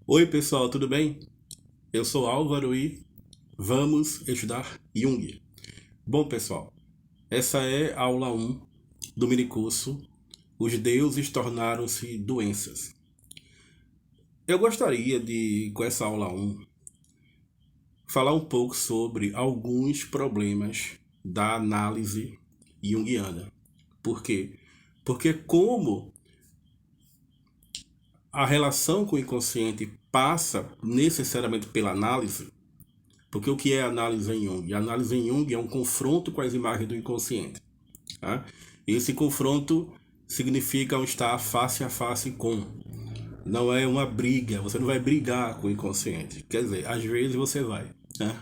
Oi, pessoal, tudo bem? Eu sou Álvaro e vamos estudar Jung. Bom, pessoal, essa é a aula 1 do minicurso Os Deuses Tornaram-se Doenças. Eu gostaria de, com essa aula 1, falar um pouco sobre alguns problemas da análise junguiana. Por quê? Porque como a relação com o inconsciente passa necessariamente pela análise. Porque o que é análise em Jung? A análise em Jung é um confronto com as imagens do inconsciente. Tá? Esse confronto significa um estar face a face com. Não é uma briga, você não vai brigar com o inconsciente. Quer dizer, às vezes você vai. Né?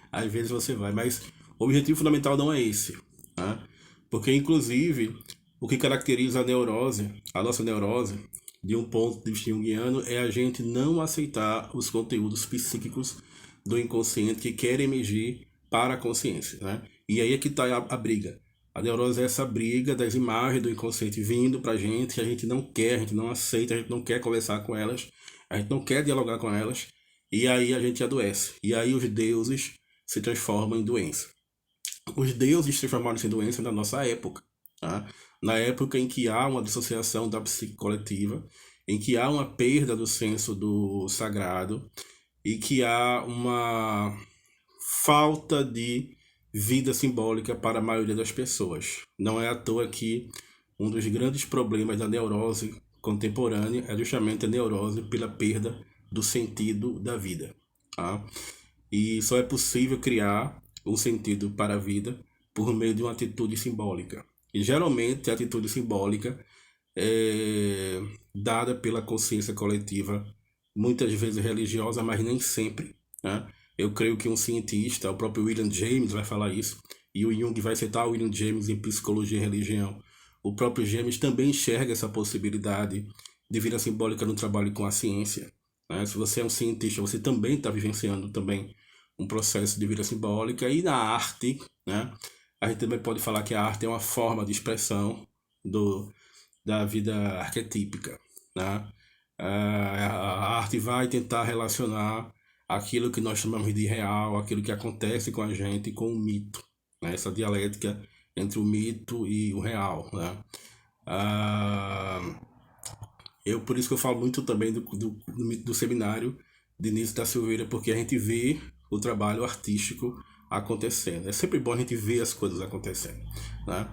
Às vezes você vai, mas o objetivo fundamental não é esse. Tá? Porque, inclusive, o que caracteriza a neurose, a nossa neurose, de um ponto de vista junguiano, é a gente não aceitar os conteúdos psíquicos do inconsciente que querem emergir para a consciência. Né? E aí é que está a briga. A neurose é essa briga das imagens do inconsciente vindo para a gente não quer, a gente não aceita, a gente não quer conversar com elas, a gente não quer dialogar com elas, e aí a gente adoece. E aí os deuses se transformam em doença. Os deuses transformaram-se em doença na nossa época. Tá? Na época em que há uma dissociação da psique coletiva, em que há uma perda do senso do sagrado e que há uma falta de vida simbólica para a maioria das pessoas. Não é à toa que um dos grandes problemas da neurose contemporânea é justamente a neurose pela perda do sentido da vida. Tá? E só é possível criar um sentido para a vida por meio de uma atitude simbólica. E geralmente a atitude simbólica é dada pela consciência coletiva, muitas vezes religiosa, mas nem sempre. Né? Eu creio que um cientista, o próprio William James, vai falar isso, e o Jung vai citar o William James em Psicologia e Religião. O próprio James também enxerga essa possibilidade de vida simbólica no trabalho com a ciência. Né? Se você é um cientista, você também está vivenciando também um processo de vida simbólica. E na arte, né? A gente também pode falar que a arte é uma forma de expressão da vida arquetípica. Né? A arte vai tentar relacionar aquilo que nós chamamos de real, aquilo que acontece com a gente, com o mito. Né? Essa dialética entre o mito e o real. Né? Por isso que eu falo muito também do seminário de Nício da Silveira, porque a gente vê o trabalho artístico acontecendo. É sempre bom a gente ver as coisas acontecendo. Né?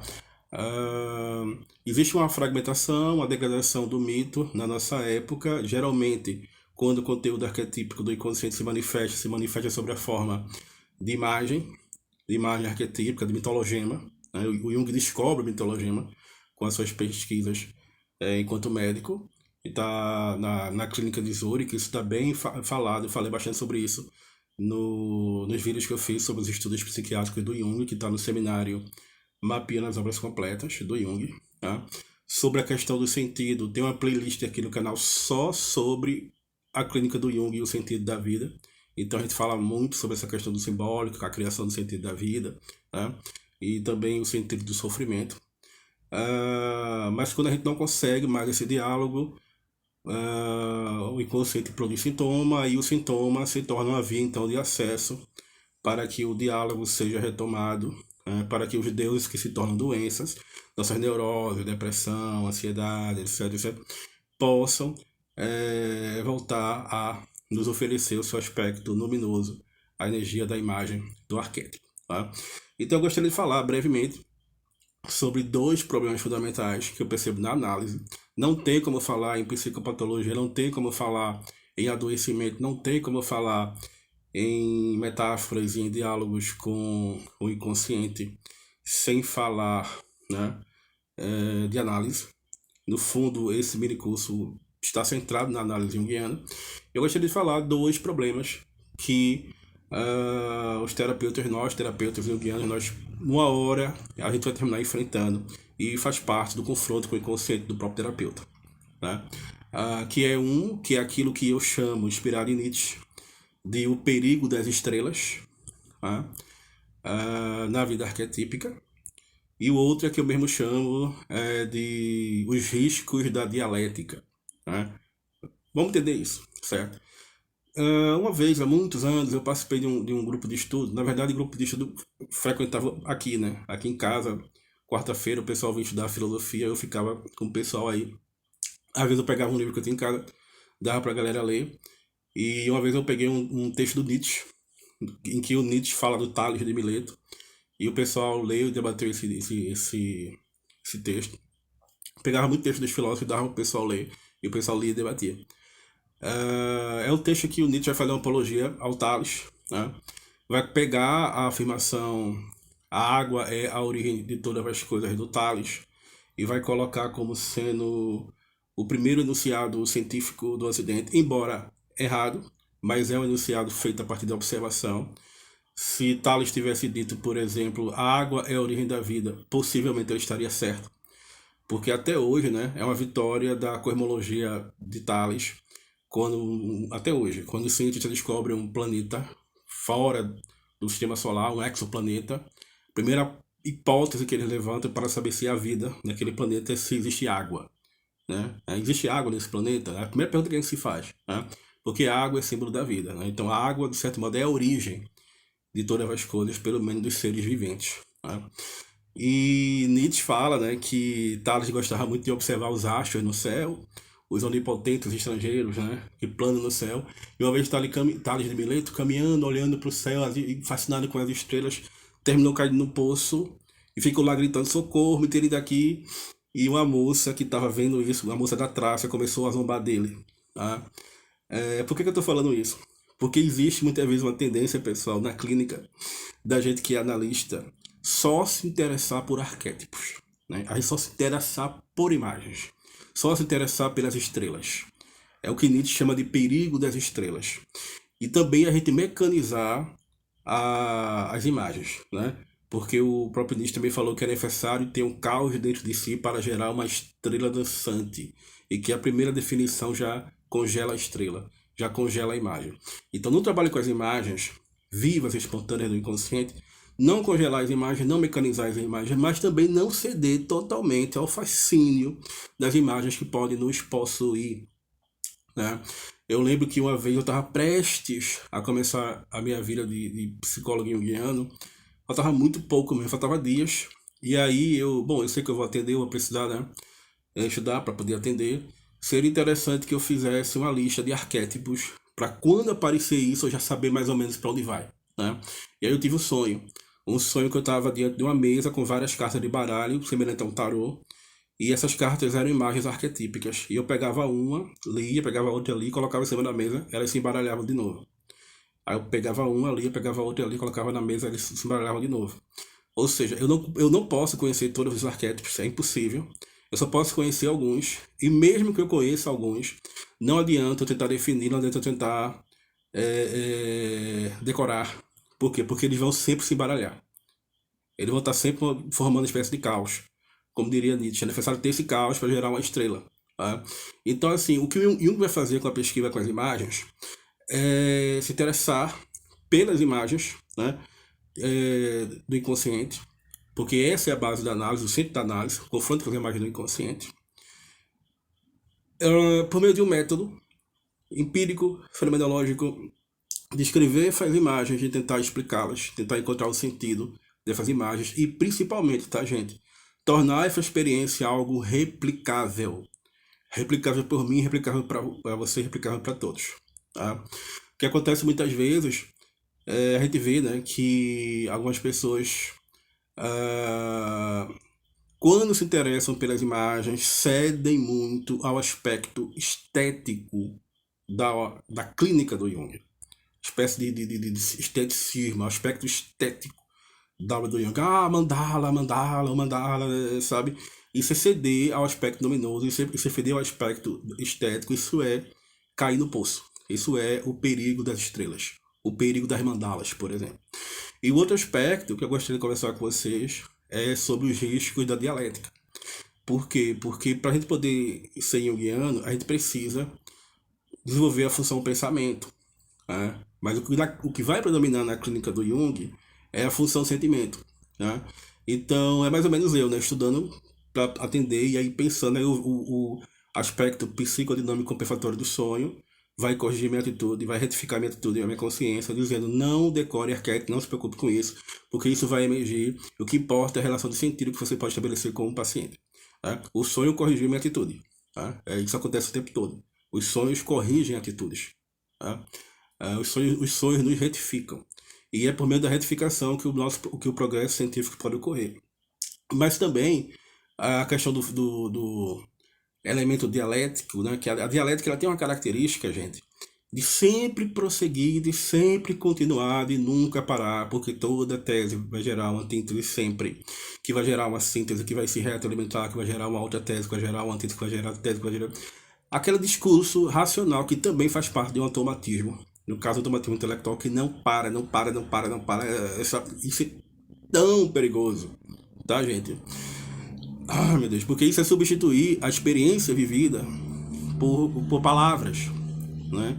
Existe uma fragmentação, uma degradação do mito na nossa época. Geralmente, quando o conteúdo arquetípico do inconsciente se manifesta sobre a forma de imagem arquetípica, de mitologema. Né? O Jung descobre o mitologema com as suas pesquisas enquanto médico. E está na clínica de Zurich, isso está bem falado, eu falei bastante sobre isso nos vídeos que eu fiz sobre os estudos psiquiátricos do Jung, que está no seminário Mapeando as Obras Completas, do Jung. Tá? Sobre a questão do sentido, tem uma playlist aqui no canal só sobre a clínica do Jung e o sentido da vida. Então a gente fala muito sobre essa questão do simbólico, a criação do sentido da vida, tá? E também o sentido do sofrimento. Mas quando a gente não consegue mais esse diálogo, o inconsciente produz sintoma e o sintoma se torna uma via então de acesso para que o diálogo seja retomado, para que os deuses que se tornam doenças, nossas neuroses, depressão, ansiedade, etc., possam voltar a nos oferecer o seu aspecto luminoso, a energia da imagem do arquétipo. Tá? Então eu gostaria de falar brevemente sobre dois problemas fundamentais que eu percebo na análise. Não tem como falar em psicopatologia, não tem como falar em adoecimento, não tem como falar em metáforas e em diálogos com o inconsciente sem falar, né, de análise. No fundo, esse minicurso está centrado na análise junguiana. Eu gostaria de falar dois problemas que os terapeutas, nós terapeutas junguianos, nós, uma hora, a gente vai terminar enfrentando e faz parte do confronto com o inconsciente do próprio terapeuta. Né? Que é aquilo que eu chamo, inspirado em Nietzsche, de o perigo das estrelas, tá? Na vida arquetípica. E o outro é que eu mesmo chamo de os riscos da dialética. Né? Vamos entender isso, certo? Uma vez, há muitos anos, eu participei de um grupo de estudo. Na verdade, o grupo de estudo frequentava aqui, né? Aqui em casa. Quarta-feira o pessoal vinha estudar filosofia, eu ficava com o pessoal aí. Às vezes eu pegava um livro que eu tinha em casa, dava pra galera ler. E uma vez eu peguei um texto do Nietzsche, em que o Nietzsche fala do Tales de Mileto. E o pessoal leu e debateu esse texto. Pegava muito texto dos filósofos e dava pro pessoal ler. E o pessoal lia e debatia. É o texto que o Nietzsche vai fazer uma apologia ao Tales, né? Vai pegar a afirmação a água é a origem de todas as coisas do Tales e vai colocar como sendo o primeiro enunciado científico do Ocidente, embora errado, mas é um enunciado feito a partir da observação. Se Tales tivesse dito, por exemplo, a água é a origem da vida, possivelmente ele estaria certo. Porque até hoje, né, é uma vitória da cosmologia de Tales, até hoje, quando os cientistas descobrem um planeta fora do sistema solar, um exoplaneta, a primeira hipótese que eles levantam para saber se há vida naquele planeta é se existe água. Né? Existe água nesse planeta? É a primeira pergunta que a gente se faz. Né? Porque a água é símbolo da vida. Né? Então a água, de certo modo, é a origem de todas as coisas, pelo menos dos seres viventes. Né? E Nietzsche fala, né, que Tales gostava muito de observar os astros no céu, os onipotentes estrangeiros, né, que planam no céu. E uma vez Tales de Mileto caminhando, olhando para o céu, fascinado com as estrelas, terminou caindo no poço e ficou lá gritando: socorro, me tirem daqui. E uma moça que estava vendo isso, uma moça da Trácia, começou a zombar dele. Tá? Por que eu estou falando isso? Porque existe muitas vezes uma tendência, pessoal, na clínica, da gente que é analista, só se interessar por arquétipos. Né? A gente só se interessar por imagens. Só se interessar pelas estrelas. É o que Nietzsche chama de perigo das estrelas. E também a gente mecanizar as imagens. Né? Porque o próprio Nietzsche também falou que é necessário ter um caos dentro de si para gerar uma estrela dançante. E que a primeira definição já congela a estrela, já congela a imagem. Então, no trabalho com as imagens vivas e espontâneas do inconsciente, não congelar as imagens, não mecanizar as imagens, mas também não ceder totalmente ao fascínio das imagens que podem nos possuir. Né? Eu lembro que uma vez eu estava prestes a começar a minha vida de psicólogo junguiano, faltava muito pouco mesmo, faltava dias. E aí eu sei que eu vou atender, eu vou precisar, né, estudar para poder atender. Seria interessante que eu fizesse uma lista de arquétipos para quando aparecer isso eu já saber mais ou menos para onde vai. Né? E aí eu tive um sonho que eu estava diante de uma mesa com várias cartas de baralho, semelhante a um tarô, e essas cartas eram imagens arquetípicas. E eu pegava uma, lia, pegava outra ali, colocava em cima da mesa, elas se embaralhavam de novo. Aí eu pegava uma ali, pegava outra ali, colocava na mesa, eles se embaralhavam de novo. Ou seja, eu não posso conhecer todos os arquétipos, é impossível. Eu só posso conhecer alguns. E mesmo que eu conheça alguns, não adianta eu tentar definir, não adianta eu tentar decorar. Por quê? Porque eles vão sempre se embaralhar. Eles vão estar sempre formando uma espécie de caos. Como diria Nietzsche, é necessário ter esse caos para gerar uma estrela. Tá? Então, assim, o que o Jung vai fazer com a pesquisa com as imagens é se interessar pelas imagens, né, do inconsciente, porque essa é a base da análise, o centro da análise, o confronto com as imagens do inconsciente, por meio de um método empírico, fenomenológico, descrever essas imagens e tentar explicá-las, tentar encontrar o sentido dessas imagens e principalmente, tá, gente, tornar essa experiência algo replicável. Replicável por mim, replicável para você, replicável para todos. Tá? O que acontece muitas vezes, a gente vê, né, que algumas pessoas, quando se interessam pelas imagens, cedem muito ao aspecto estético da clínica do Jung. Espécie de esteticismo, aspecto estético da obra do Jung. Ah, mandala, mandala, mandala, sabe? Isso é ceder ao aspecto luminoso, isso é ceder ao aspecto estético, isso é cair no poço. Isso é o perigo das estrelas, o perigo das mandalas, por exemplo. E o outro aspecto que eu gostaria de conversar com vocês é sobre os riscos da dialética. Por quê? Porque para a gente poder ser junguiano, a gente precisa desenvolver a função pensamento. Né? Mas o que vai predominar na clínica do Jung é a função sentimento. Né? Então é mais ou menos eu, né, estudando para atender e aí pensando aí o aspecto psicodinâmico compensatório do sonho vai corrigir minha atitude, vai retificar minha atitude e a minha consciência, dizendo não decore arquétipo, não se preocupe com isso, porque isso vai emergir. O que importa é a relação de sentido que você pode estabelecer com o paciente. Tá? O sonho corrigiu minha atitude. Tá? Isso acontece o tempo todo. Os sonhos corrigem atitudes. Tá? Os sonhos nos retificam. E é por meio da retificação que o progresso científico pode ocorrer. Mas também a questão do elemento dialético, né? Que a dialética ela tem uma característica, gente, de sempre prosseguir, de sempre continuar, de nunca parar, porque toda tese vai gerar uma antítese sempre, que vai gerar uma síntese, que vai se retroalimentar, que vai gerar uma outra tese, que vai gerar uma antítese, que vai gerar tese, que vai gerar... Aquele discurso racional que também faz parte de um automatismo. No caso do automatismo intelectual, que não para, não para, não para, não para. Isso é tão perigoso, tá, gente? Ah, meu Deus, porque isso é substituir a experiência vivida por palavras, né?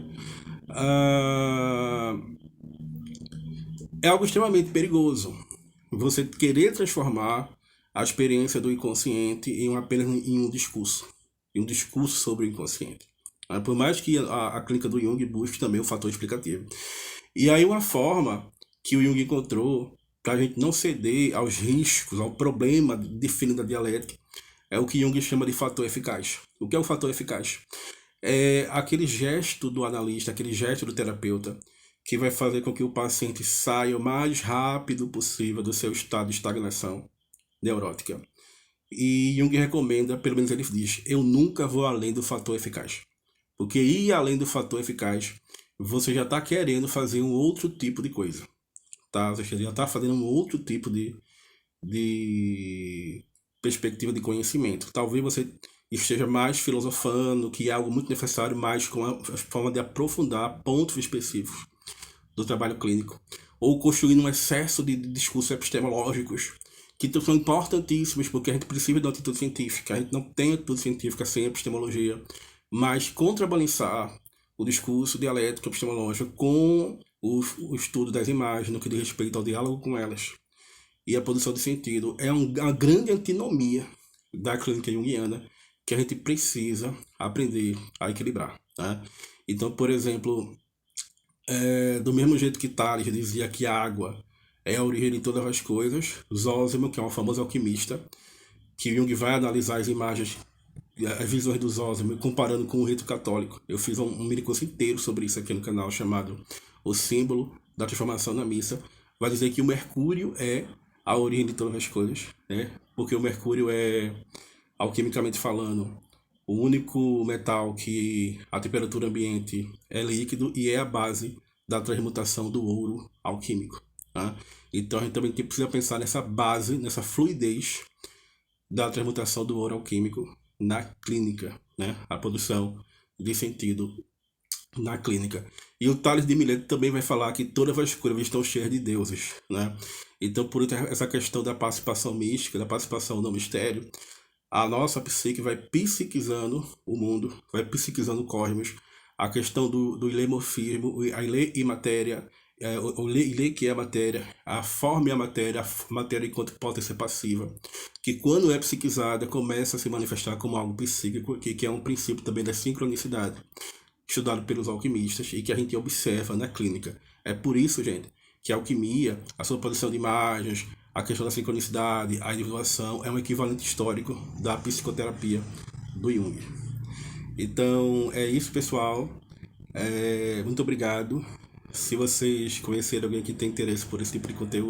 É algo extremamente perigoso. Você querer transformar a experiência do inconsciente apenas em um discurso. Em um discurso sobre o inconsciente. Por mais que a clínica do Jung busque também o fator explicativo. E aí uma forma que o Jung encontrou para a gente não ceder aos riscos, ao problema definido da dialética, é o que Jung chama de fator eficaz. O que é o fator eficaz? É aquele gesto do analista, aquele gesto do terapeuta, que vai fazer com que o paciente saia o mais rápido possível do seu estado de estagnação neurótica. E Jung recomenda, pelo menos ele diz, eu nunca vou além do fator eficaz. Porque ir além do fator eficaz, você já está querendo fazer um outro tipo de coisa. Tá? Você já está fazendo um outro tipo de perspectiva de conhecimento. Talvez você esteja mais filosofando, que é algo muito necessário, mas com a forma de aprofundar pontos específicos do trabalho clínico. Ou construindo um excesso de discursos epistemológicos, que são importantíssimos, porque a gente precisa de uma atitude científica. A gente não tem atitude científica sem epistemologia. Mas contrabalançar o discurso dialético epistemológico com o estudo das imagens no que diz respeito ao diálogo com elas e a produção de sentido é uma grande antinomia da clínica junguiana que a gente precisa aprender a equilibrar. Tá? Então, por exemplo, do mesmo jeito que Tales dizia que a água é a origem de todas as coisas, Zósimo, que é um famoso alquimista, que Jung vai analisar as imagens, as visões do Zósimo, comparando com o rito católico. Eu fiz um mini curso inteiro sobre isso aqui no canal, chamado O Símbolo da Transformação na Missa. Vai dizer que o mercúrio é a origem de todas as coisas, né? Porque o mercúrio é, alquimicamente falando, o único metal que a temperatura ambiente é líquido e é a base da transmutação do ouro alquímico. Tá? Então a gente também precisa pensar nessa base, nessa fluidez da transmutação do ouro alquímico na clínica, né? A produção de sentido na clínica. E o Tales de Mileto também vai falar que todas as curvas estão cheias de deuses, né? Então, por essa questão da participação mística, da participação no mistério, a nossa psique vai psiquizando o mundo, vai psiquizando o cosmos. A questão do ilemorfismo, a ilê e matéria, o ilê que é a matéria, a forma e a matéria enquanto potência passiva, que quando é psiquizada começa a se manifestar como algo psíquico, que é um princípio também da sincronicidade, estudado pelos alquimistas e que a gente observa na clínica. É por isso, gente, que a alquimia, a sua produção de imagens, a questão da sincronicidade, a individuação, é um equivalente histórico da psicoterapia do Jung. Então, é isso, pessoal. Muito obrigado. Se vocês conhecerem alguém que tem interesse por esse tipo de conteúdo,